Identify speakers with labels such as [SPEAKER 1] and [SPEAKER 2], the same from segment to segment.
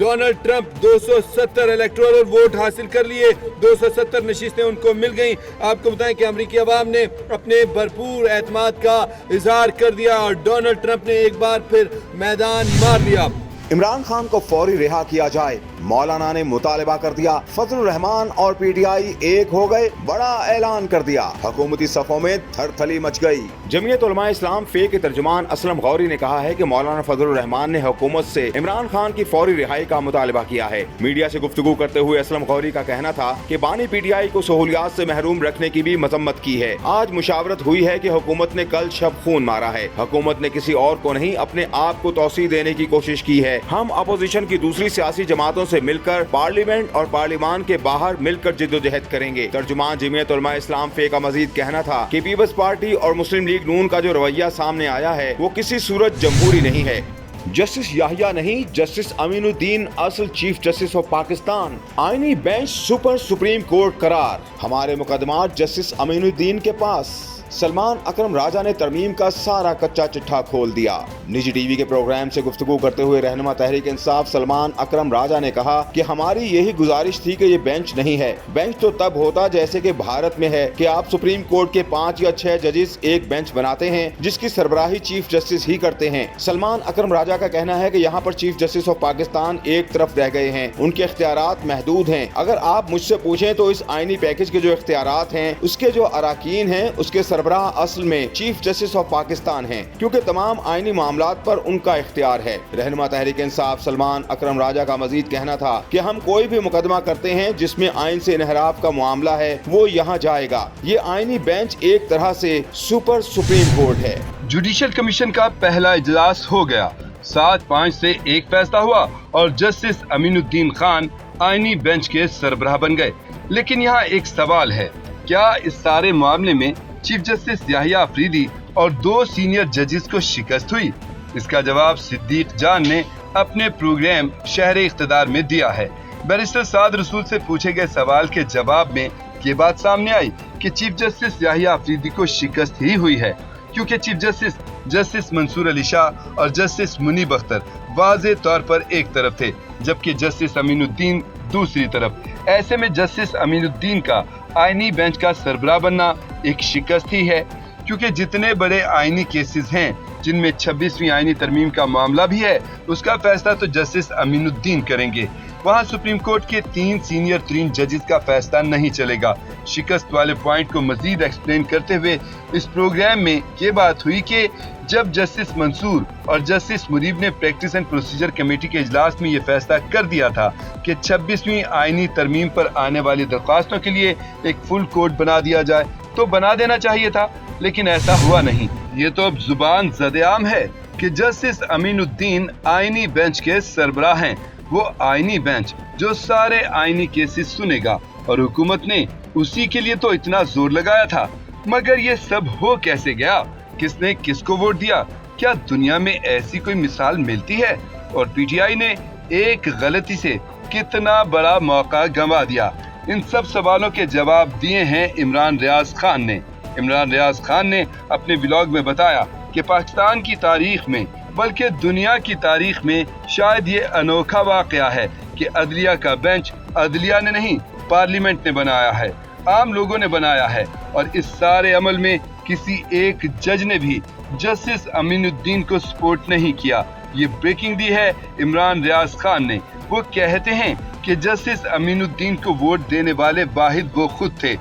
[SPEAKER 1] Donald Trump 270 electoral vote हासिल कर लिए, 270 नशिस्तें उनको मिल गईं। आपको बताएं कि अमेरिकी अवाम ने अपने भरपूर एतमाद का इजहार कर दिया और डोनाल्ड ट्रंप ने एक बार फिर मैदान मार दिया।
[SPEAKER 2] इमरान खान को फौरी रिहा किया जाए, मौलाना ने मुतालबा कर दिया। फजलुर रहमान और पीटीआई एक हो गए, बड़ा ऐलान कर दिया। हुकूमती सफों में थरथली मच गई। जमीयत उलमा इस्लाम फे के तर्जुमान असलम गौरी ने कहा है कि मौलाना फजलुर रहमान ने हुकूमत से इमरान खान की फौरी रिहाई का मुतालबा किया है। मीडिया से गुफ्तगू करते हुए असलम गौरी का कहना था कि बानी पीटीआई को सहूलियात से महरूम रखने की भी मजम्मत की है। आज मुशावरत हुई है कि हुकूमत ने कल शब खून मारा है। हुकूमत ने किसी और को नहीं, अपने आप को तौसीह देने की कोशिश की है। हम अपोजिशन की दूसरी सियासी जमातों से मिलकर पार्लियामेंट और पार्लियामान के बाहर मिलकर जिद्दोजहद करेंगे। तर्जुमान जमीयत उलमा इस्लाम फे का मजीद कहना था कि पीपल्स पार्टी और मुस्लिम लीग नून का जो रवैया सामने आया है वो किसी सूरत जमहूरी नहीं है। जस्टिस याहिया नहीं, जस्टिस अमीनुद्दीन असल चीफ जस्टिस ऑफ पाकिस्तान। आईनी बेंच सुपर सुप्रीम कोर्ट करार। हमारे मुकदमात जस्टिस अमीनुद्दीन के पास। सलमान अकरम राजा ने तरमीम का सारा कच्चा चिट्ठा खोल दिया। निजी टीवी के प्रोग्राम से गुफ्तगू करते हुए रहनुमा तहरीक इंसाफ सलमान अकरम राजा ने कहा कि हमारी यही गुजारिश थी कि ये बेंच नहीं है। बेंच तो तब होता जैसे कि भारत में है कि आप सुप्रीम कोर्ट के 5 या 6 जजेस एक बेंच बनाते हैं जिसकी सरबराही चीफ जस्टिस ही करते हैं। सलमान अकरम राजा का कहना है कि यहाँ पर चीफ जस्टिस ऑफ पाकिस्तान एक तरफ रह गए हैं, उनके इख्तियारात महदूद हैं। अगर आप मुझसे पूछें तो इस आईनी पैकेज के जो इख्तियारात हैं उसके जो अराकीन हैं उसके सरबराह असल में चीफ जस्टिस ऑफ पाकिस्तान हैं, क्योंकि तमाम आईनी मामलात पर उनका इख्तियार है। रहनुमा तहरीक इंसाफ सलमान अकरम राजा का मजीद कहना था कि हम कोई भी मुकदमा करते हैं जिसमें आइन से इनहराफ का मामला है वो यहाँ जाएगा। ये आईनी बेंच एक तरह से सुपर सुप्रीम कोर्ट है।
[SPEAKER 3] जुडिशल कमीशन का पहला इजलास हो गया। 7-5 से एक फैसला हुआ और जस्टिस अमीनुद्दीन खान आईनी बेंच के सरबराह बन गए। लेकिन यहाँ एक सवाल है, क्या इस सारे मामले में चीफ जस्टिस याहिया अफरीदी और 2 सीनियर जजेस को शिकस्त हुई? इसका जवाब सिद्दीक जान ने अपने प्रोग्राम शहर इख्तिदार में दिया है। बैरिस्टर साद रसूल से पूछे गए सवाल के जवाब में ये बात सामने आई कि चीफ जस्टिस याहिया अफरीदी को शिकस्त ही हुई है, क्योंकि चीफ जस्टिस मंसूर अली शाह और जस्टिस मुनीब अख्तर वाज़े तौर पर एक तरफ थे, जबकि जस्टिस अमीनुद्दीन दूसरी तरफ। ऐसे में जस्टिस अमीनुद्दीन का आईनी बेंच का सरबराह बनना एक शिकस्त ही है, क्योंकि जितने बड़े आईनी केसेस हैं जिनमें 26वीं आईनी तरमीम का मामला भी है उसका फैसला तो जस्टिस अमीनुद्दीन करेंगे। वहां सुप्रीम कोर्ट के 3 सीनियर तरीन जजेस का फैसला नहीं चलेगा। शिकस्त वाले पॉइंट को मजीद एक्सप्लेन करते हुए इस प्रोग्राम में ये बात हुई कि जब जस्टिस मंसूर और जस्टिस मुनीब ने प्रैक्टिस एंड प्रोसीजर कमेटी के इजलास में ये फैसला कर दिया था कि 26वीं आईनी तरमीम पर आने वाली दरख्वास्तों के लिए एक फुल कोर्ट बना दिया जाए, तो बना देना चाहिए था, लेकिन ऐसा हुआ नहीं। ये तो अब जुबान ज़द-ए-आम है कि जस्टिस अमीनुद्दीन आईनी बेंच के सरबराह हैं, वो आईनी बेंच जो सारे आईनी केसेस सुनेगा, और हुकूमत ने उसी के लिए तो इतना जोर लगाया था। मगर ये सब हो कैसे गया? किसने किसको वोट दिया? क्या दुनिया में ऐसी कोई मिसाल मिलती है? और पीटीआई ने एक गलती से कितना बड़ा मौका गंवा दिया। इन सब सवालों के जवाब दिए हैं इमरान रियाज खान ने। इमरान रियाज खान ने अपने ब्लॉग में बताया कि पाकिस्तान की तारीख में, बल्कि दुनिया की तारीख में शायद ये अनोखा वाकया है कि अदलिया का बेंच अदलिया ने नहीं, पार्लियामेंट ने बनाया है, आम लोगों ने बनाया है। और इस सारे अमल में किसी एक जज ने भी जस्टिस अमीनुद्दीन को सपोर्ट नहीं किया। ये ब्रेकिंग दी है इमरान रियाज खान ने। वो कहते हैं कि जस्टिस अमीनुद्दीन को वोट देने वाले वाहिद वो खुद थे,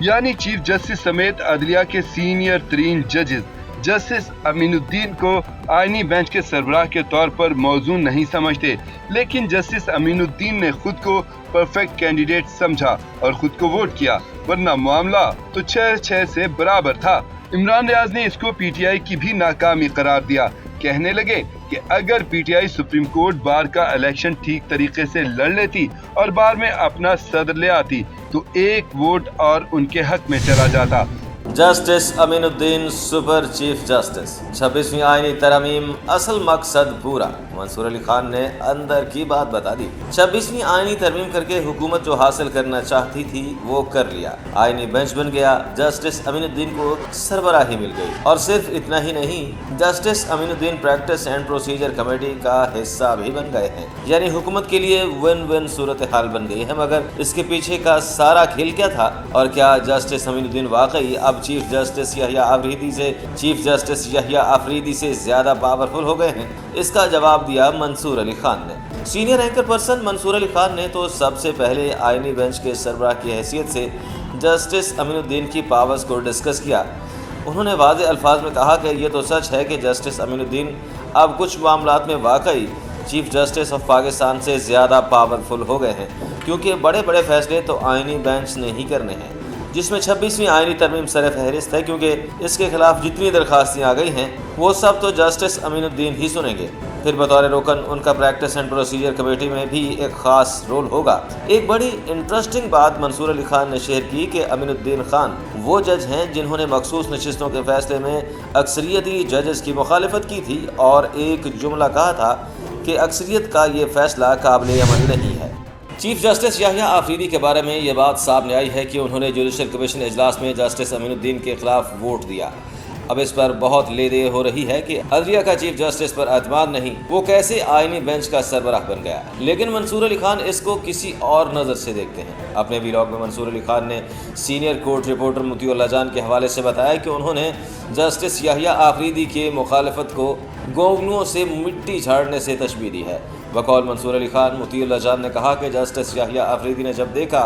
[SPEAKER 3] यानी चीफ जस्टिस समेत अदलिया के सीनियर तरीन जजेस जस्टिस अमीनुद्दीन को आईनी बेंच के सरबराह के तौर पर मौजूद नहीं समझते, लेकिन जस्टिस अमीनुद्दीन ने खुद को परफेक्ट कैंडिडेट समझा और खुद को वोट किया, वरना मामला तो 6-6 से बराबर था। इमरान रियाज ने इसको पीटीआई की भी नाकामी करार दिया। कहने लगे कि अगर पीटीआई सुप्रीम कोर्ट बार का इलेक्शन ठीक तरीके से लड़ लेती और बार में अपना सदर ले आती तो एक वोट और उनके हक में चला जाता।
[SPEAKER 4] Justice Aminuddin super chief justice. 26वीं आईनी तरमीम असल मकसद पूरा, मंसूर अली खान ने अंदर की बात बता दी। 26वीं आईनी तरमीम करके हुकूमत जो हासिल करना चाहती थी वो कर लिया। आईनी बेंच बन गया, जस्टिस अमीनुद्दीन को सरबराही मिल गई। और सिर्फ इतना ही नहीं, justice Aminuddin practice and procedure committee का हिस्सा भी बन गए हैं। यानी हुकूमत के लिए विन विन सूरत हाल बन गई है। मगर इसके पीछे का सारा खेल क्या था, और क्या जस्टिस अमीनुद्दीन वाकई अब चीफ जस्टिस यहिया आफरीदी से ज्यादा पावरफुल हो गए हैं? इसका जवाब दिया मंसूर अली खान ने। Senior anchor person Mansoor Ali Khan ने तो सबसे पहले आईनी बेंच के सरबराह की हैसियत से जस्टिस अमीनुद्दीन की पावर्स को डिस्कस किया। उन्होंने वाज़ेह अल्फाज में कहा कि ये तो सच है कि जस्टिस अमीनुद्दीन अब कुछ मामलात में वाकई चीफ जस्टिस ऑफ पाकिस्तान से ज़्यादा पावरफुल हो गए हैं, क्योंकि बड़े बड़े फैसले तो आईनी बेंच ने ही करने हैं, जिसमें 26वीं आईनी तरमीम सर फहरिस्त है, क्योंकि इसके खिलाफ जितनी दरखास्तें आ गई हैं वो सब तो जस्टिस अमीनुद्दीन ही सुनेंगे। फिर बतौर रुकन उनका प्रैक्टिस एंड प्रोसीजर कमेटी में भी एक ख़ास रोल होगा। एक बड़ी इंटरेस्टिंग बात मंसूर अली खान ने शेयर की कि अमीनुद्दीन खान वो जज हैं जिन्होंने मखसूस नशिस्तों के फैसले में अक्सरियती जजेस की मुखालिफत की थी और एक जुमला कहा था कि अक्सरियत का ये फैसला काबिल अमल नहीं है। चीफ जस्टिस यहिया आफरीदी के बारे में ये बात सामने आई है कि उन्होंने जुडिशल कमीशन इजलास में जस्टिस अमीनुद्दीन के खिलाफ वोट दिया। अब इस पर बहुत ले दे हो रही है कि अदलिया का चीफ जस्टिस पर एतमाद नहीं, वो कैसे आईनी बेंच का सरबराह बन गया। लेकिन मंसूर अली खान इसको किसी और नज़र से देखते हैं। अपने व्लॉग में मंसूर अली खान ने सीनियर कोर्ट रिपोर्टर मोतीउल्लाह जान के हवाले से बताया कि उन्होंने जस्टिस यहिया आफरीदी के मुखालफत को गोंगलुओं से मिट्टी झाड़ने से तशबीह दी है। बकौल मंसूर अली खान, मोतीउल्लाह जान ने कहा कि जस्टिस यहिया आफरीदी ने जब देखा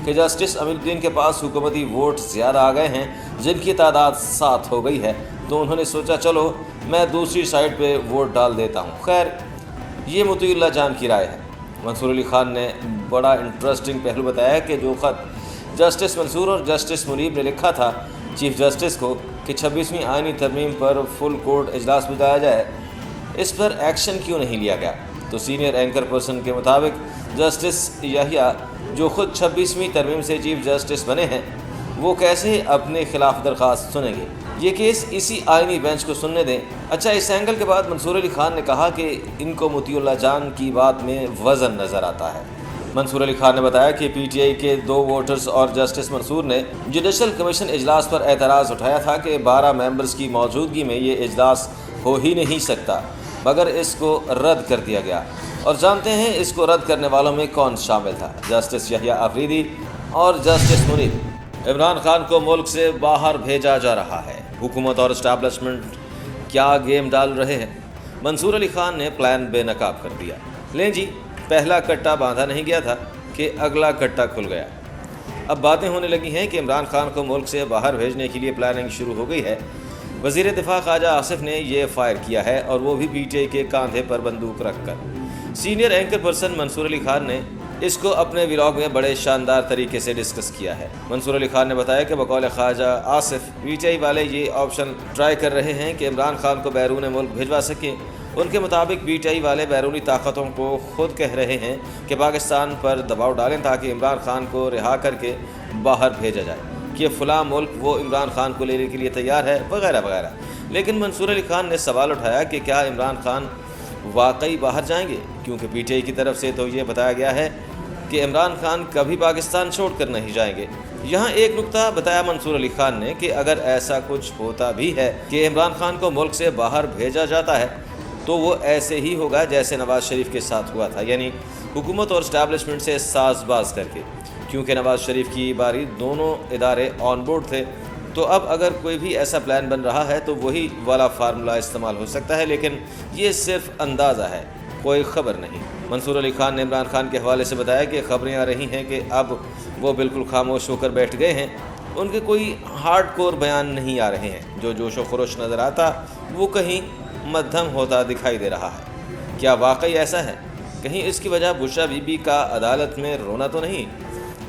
[SPEAKER 4] कि जस्टिस अमीनुद्दीन के पास हुकूमती वोट ज़्यादा आ गए हैं, जिनकी तादाद 7 हो गई है, तो उन्होंने सोचा चलो मैं दूसरी साइड पे वोट डाल देता हूँ। खैर, ये मोतीउल्लाह जान की राय है। मंसूर अली खान ने बड़ा इंटरेस्टिंग पहलू बताया कि जो ख़त जस्टिस मंसूर और जस्टिस मुनीब ने लिखा था चीफ जस्टिस को कि 26वीं आईनी तरमीम पर फुल कोर्ट इजलास बुलाया जाए, इस पर एक्शन क्यों नहीं लिया गया। तो सीनियर एंकर पर्सन के मुताबिक जस्टिस यहिया जो खुद 26वीं तरमीम से चीफ जस्टिस बने हैं, वो कैसे अपने खिलाफ दरख्वास्त सुनेंगे। ये केस इसी आईनी बेंच को सुनने दें। अच्छा, इस एंगल के बाद मंसूर अली खान ने कहा कि इनको मोतीउल्लाह जान की बात में वज़न नज़र आता है। मंसूर अली खान ने बताया कि पीटीआई के 2 वोटर्स और जस्टिस मंसूर ने जुडिशल कमीशन इजलास पर एतराज़ उठाया था कि 12 मेंबर्स की मौजूदगी में ये इजलास हो ही नहीं सकता, मगर इसको रद्द कर दिया गया। और जानते हैं इसको रद्द करने वालों में कौन शामिल था? जस्टिस यहिया आफरीदी और जस्टिस मुनीब। इमरान खान को मुल्क से बाहर भेजा जा रहा है। हुकूमत और इस्टेब्लिशमेंट क्या गेम डाल रहे हैं? मंसूर अली खान ने प्लान बेनकाब कर दिया। लें जी, पहला कट्टा बांधा नहीं गया था कि अगला कट्टा खुल गया। अब बातें होने लगी हैं कि इमरान खान को मुल्क से बाहर भेजने के लिए प्लानिंग शुरू हो गई है। वज़ीर दिफा ख्वाजा आसिफ ने ये फायर किया है, और वो भी पीटीआई के कांधे पर बंदूक रखकर। Senior anchor person Mansoor Ali Khan ने इसको अपने व्लॉग में बड़े शानदार तरीके से डिस्कस किया है। मंसूर अली खान ने बताया कि बकौल ख्वाजा आसिफ पीटीआई वाले ये ऑप्शन ट्राई कर रहे हैं कि इमरान खान को बैरून मुल्क भिजवा सकें। उनके मुताबिक पीटीआई वाले बैरूनी ताकतों को खुद कह रहे हैं कि पाकिस्तान पर दबाव डालें ताकि इमरान खान को रिहा करके बाहर भेजा जाए, कि फ़लाँ मुल्क वो इमरान खान को लेने के लिए तैयार है, वगैरह वगैरह। लेकिन मंसूर अली खान ने सवाल उठाया कि क्या इमरान खान वाकई बाहर जाएंगे, क्योंकि पीटीआई की तरफ से तो ये बताया गया है कि इमरान खान कभी पाकिस्तान छोड़ कर नहीं जाएंगे। यहाँ एक नुक्ता बताया मंसूर अली खान ने कि अगर ऐसा कुछ होता भी है कि इमरान खान को मुल्क से बाहर भेजा जाता है, तो वो ऐसे ही होगा जैसे नवाज़ शरीफ के साथ हुआ था, यानी हुकूमत और इस्टेब्लिशमेंट से साजबाज करके। क्योंकि नवाज़ शरीफ की बारी दोनों इदारे ऑन बोर्ड थे, तो अब अगर कोई भी ऐसा प्लान बन रहा है तो वही वाला फार्मूला इस्तेमाल हो सकता है, लेकिन ये सिर्फ अंदाज़ा है, कोई ख़बर नहीं। मंसूर अली खान ने इमरान खान के हवाले से बताया कि खबरें आ रही हैं कि अब वो बिल्कुल खामोश होकर बैठ गए हैं। उनके कोई हार्ड कोर बयान नहीं आ रहे हैं। जो जोश व खरोश नज़र आता वो कहीं मध्यम होता दिखाई दे रहा है। क्या वाकई ऐसा है? कहीं इसकी वजह बुशरा बीबी का अदालत में रोना तो नहीं?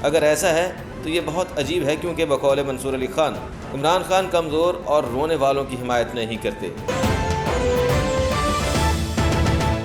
[SPEAKER 4] अगर ऐसा है तो ये बहुत अजीब है, क्योंकि बकौल मंसूर अली खान इमरान खान कमज़ोर और रोने वालों की हिमायत नहीं करते।